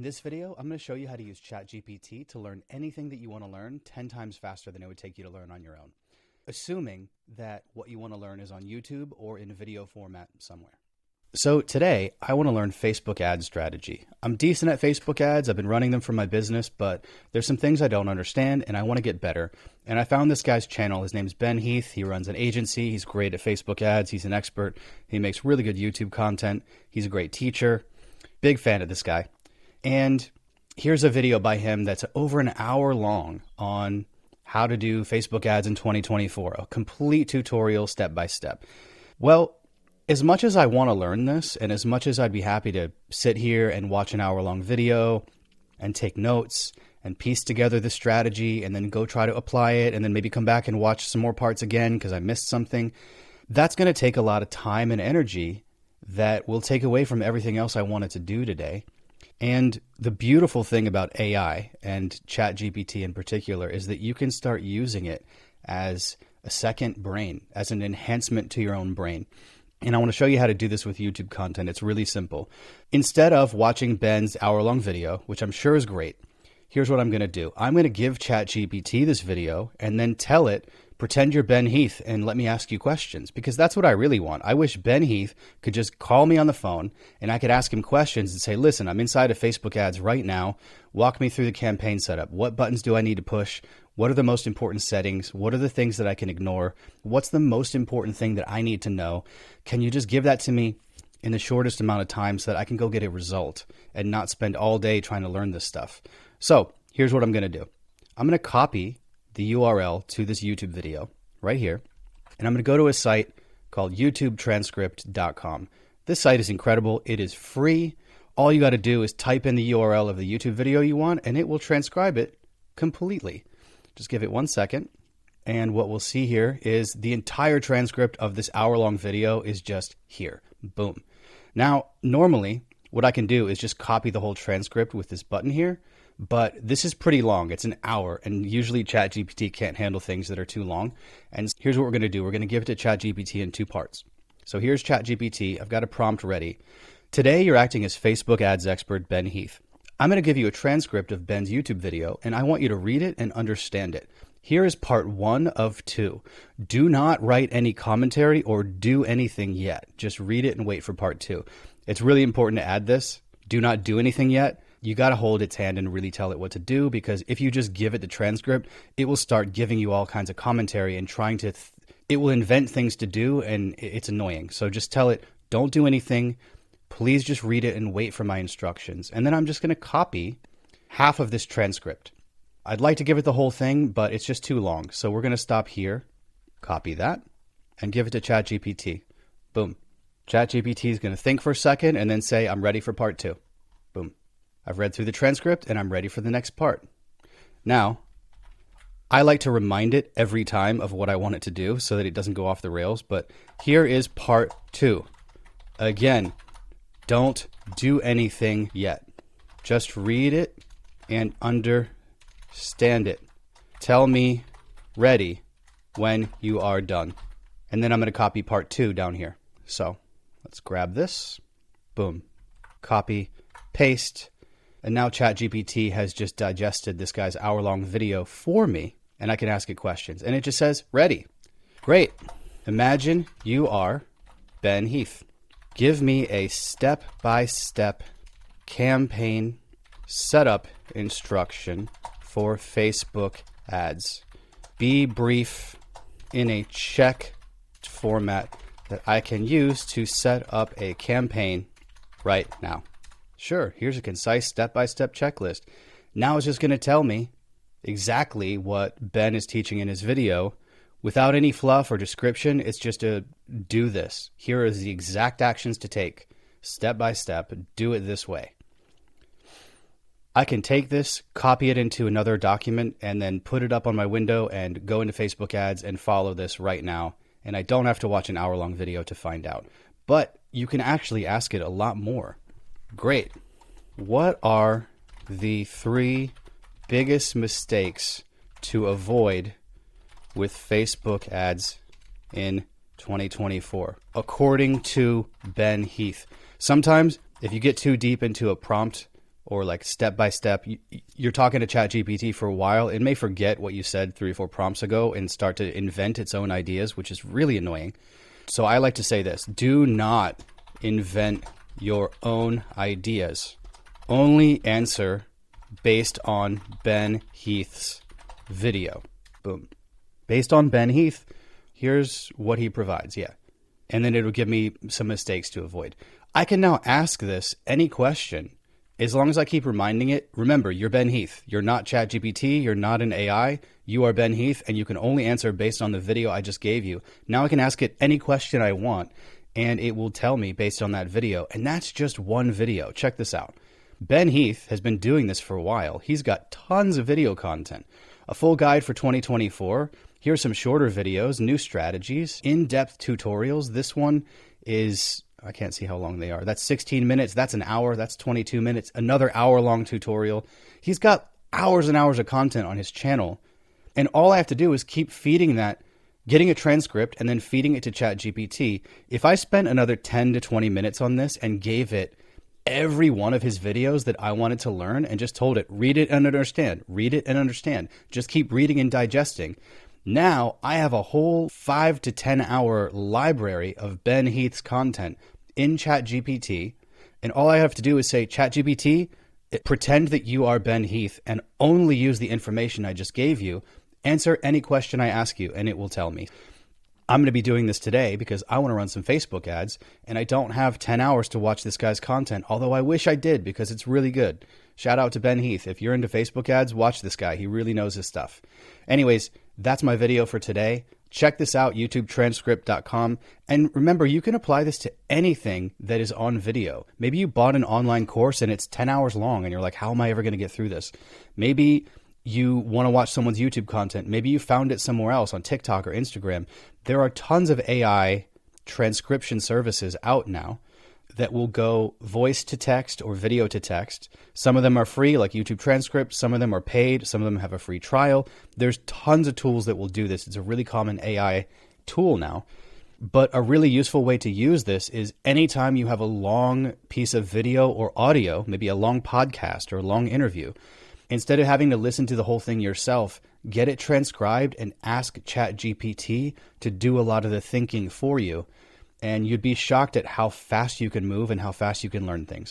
In this video, I'm going to show you how to use ChatGPT to learn anything that you want to learn 10 times faster than it would take you to learn on your own, assuming that what you want to learn is on YouTube or in video format somewhere. So today, I want to learn Facebook ad strategy. I'm decent at Facebook ads. I've been running them for my business, but there's some things I don't understand and I want to get better. And I found this guy's channel. His name's Ben Heath. He runs an agency. He's great at Facebook ads. He's an expert. He makes really good YouTube content. He's a great teacher. Big fan of this guy. And here's a video by him that's over an hour long on how to do Facebook ads in 2024, a complete tutorial step by step. Well, as much as I want to learn this, and as much as I'd be happy to sit here and watch an hour-long video and take notes and piece together the strategy and then go try to apply it and then maybe come back and watch some more parts again because I missed something, that's going to take a lot of time and energy that will take away from everything else I wanted to do today. And the beautiful thing about AI and ChatGPT in particular is that you can start using it as a second brain, as an enhancement to your own brain. And I want to show you how to do this with YouTube content. It's really simple. Instead of watching Ben's hour-long video, which I'm sure is great, here's what I'm going to do. I'm going to give ChatGPT this video and then tell it, pretend you're Ben Heath and let me ask you questions, because that's what I really want. I wish Ben Heath could just call me on the phone and I could ask him questions and say, listen, I'm inside of Facebook ads right now. Walk me through the campaign setup. What buttons do I need to push? What are the most important settings? What are the things that I can ignore? What's the most important thing that I need to know? Can you just give that to me in the shortest amount of time so that I can go get a result and not spend all day trying to learn this stuff? So here's what I'm going to do. I'm going to copy the URL to this YouTube video right here, and I'm going to go to a site called YouTubeTranscript.com. This site is incredible. It is free. All you got to do is type in the URL of the YouTube video you want, and it will transcribe it completely. Just give it 1 second, and what we'll see here is the entire transcript of this hour-long video is just here. Boom. Now, normally, what I can do is just copy the whole transcript with this button here, but this is pretty long. It's an hour, and usually ChatGPT can't handle things that are too long. And here's what we're going to do. We're going to give it to ChatGPT in two parts. So here's ChatGPT. I've got a prompt ready. Today, you're acting as Facebook ads expert Ben Heath. I'm going to give you a transcript of Ben's YouTube video, and I want you to read it and understand it. Here is part 1 of 2. Do not write any commentary or do anything yet. Just read it and wait for part 2. It's really important to add this. Do not do anything yet. You got to hold its hand and really tell it what to do, because if you just give it the transcript, it will start giving you all kinds of commentary and trying to, it will invent things to do, and it's annoying. So just tell it, don't do anything. Please just read it and wait for my instructions. And then I'm just going to copy half of this transcript. I'd like to give it the whole thing, but it's just too long. So we're going to stop here, copy that, and give it to ChatGPT. Boom. ChatGPT is going to think for a second and then say, I'm ready for part 2. Boom. I've read through the transcript and I'm ready for the next part. Now, I like to remind it every time of what I want it to do so that it doesn't go off the rails. But here is part 2. Again, don't do anything yet. Just read it and understand it. Tell me ready when you are done. And then I'm going to copy part 2 down here. So let's grab this. Boom. Copy, paste. And now ChatGPT has just digested this guy's hour-long video for me, and I can ask it questions. And it just says, ready. Great. Imagine you are Ben Heath. Give me a step-by-step campaign setup instruction for Facebook ads. Be brief in a check format that I can use to set up a campaign right now. Sure, here's a concise step-by-step checklist. Now it's just going to tell me exactly what Ben is teaching in his video without any fluff or description. It's just a do this. Here are the exact actions to take, step by step. Do it this way. I can take this, copy it into another document, and then put it up on my window and go into Facebook ads and follow this right now. And I don't have to watch an hour-long video to find out. But you can actually ask it a lot more. Great. What are the 3 biggest mistakes to avoid with Facebook ads in 2024, according to Ben Heath? Sometimes if you get too deep into a prompt or like step by step. You're talking to ChatGPT for a while. It may forget what you said 3 or 4 prompts ago and start to invent its own ideas, which is really annoying. So I like to say this: do not invent your own ideas. Only answer based on Ben Heath's video. Boom. Based on Ben Heath, here's what he provides. Yeah. And then it'll give me some mistakes to avoid. I can now ask this any question as long as I keep reminding it. Remember, you're Ben Heath. You're not ChatGPT. You're not an AI. You are Ben Heath, and you can only answer based on the video I just gave you. Now I can ask it any question I want, and it will tell me based on that video. And that's just one video. Check this out. Ben Heath has been doing this for a while. He's got tons of video content. A full guide for 2024. Here's some shorter videos, new strategies, in-depth tutorials. This one is, I can't see how long they are. That's 16 minutes. That's an hour. That's 22 minutes. Another hour-long tutorial. He's got hours and hours of content on his channel. And all I have to do is keep feeding that, getting a transcript, and then feeding it to ChatGPT. If I spent another 10 to 20 minutes on this and gave it every one of his videos that I wanted to learn and just told it, read it and understand, read it and understand, just keep reading and digesting. Now I have a whole 5 to 10 hour library of Ben Heath's content in ChatGPT. And all I have to do is say, ChatGPT, pretend that you are Ben Heath and only use the information I just gave you. Answer any question I ask you and it will tell me. I'm going to be doing this today because I want to run some Facebook ads and I don't have 10 hours to watch this guy's content, although I wish I did because it's really good. Shout out to Ben Heath. If you're into Facebook ads, watch this guy. He really knows his stuff. Anyways, that's my video for today. Check this out, YouTubetranscript.com. And remember, you can apply this to anything that is on video. Maybe you bought an online course and it's 10 hours long and you're like, how am I ever going to get through this? Maybe you want to watch someone's YouTube content. Maybe you found it somewhere else on TikTok or Instagram. There are tons of AI transcription services out now that will go voice to text or video to text. Some of them are free, like YouTube Transcript. Some of them are paid. Some of them have a free trial. There's tons of tools that will do this. It's a really common AI tool now. But a really useful way to use this is anytime you have a long piece of video or audio, maybe a long podcast or a long interview, instead of having to listen to the whole thing yourself, get it transcribed and ask ChatGPT to do a lot of the thinking for you. And you'd be shocked at how fast you can move and how fast you can learn things.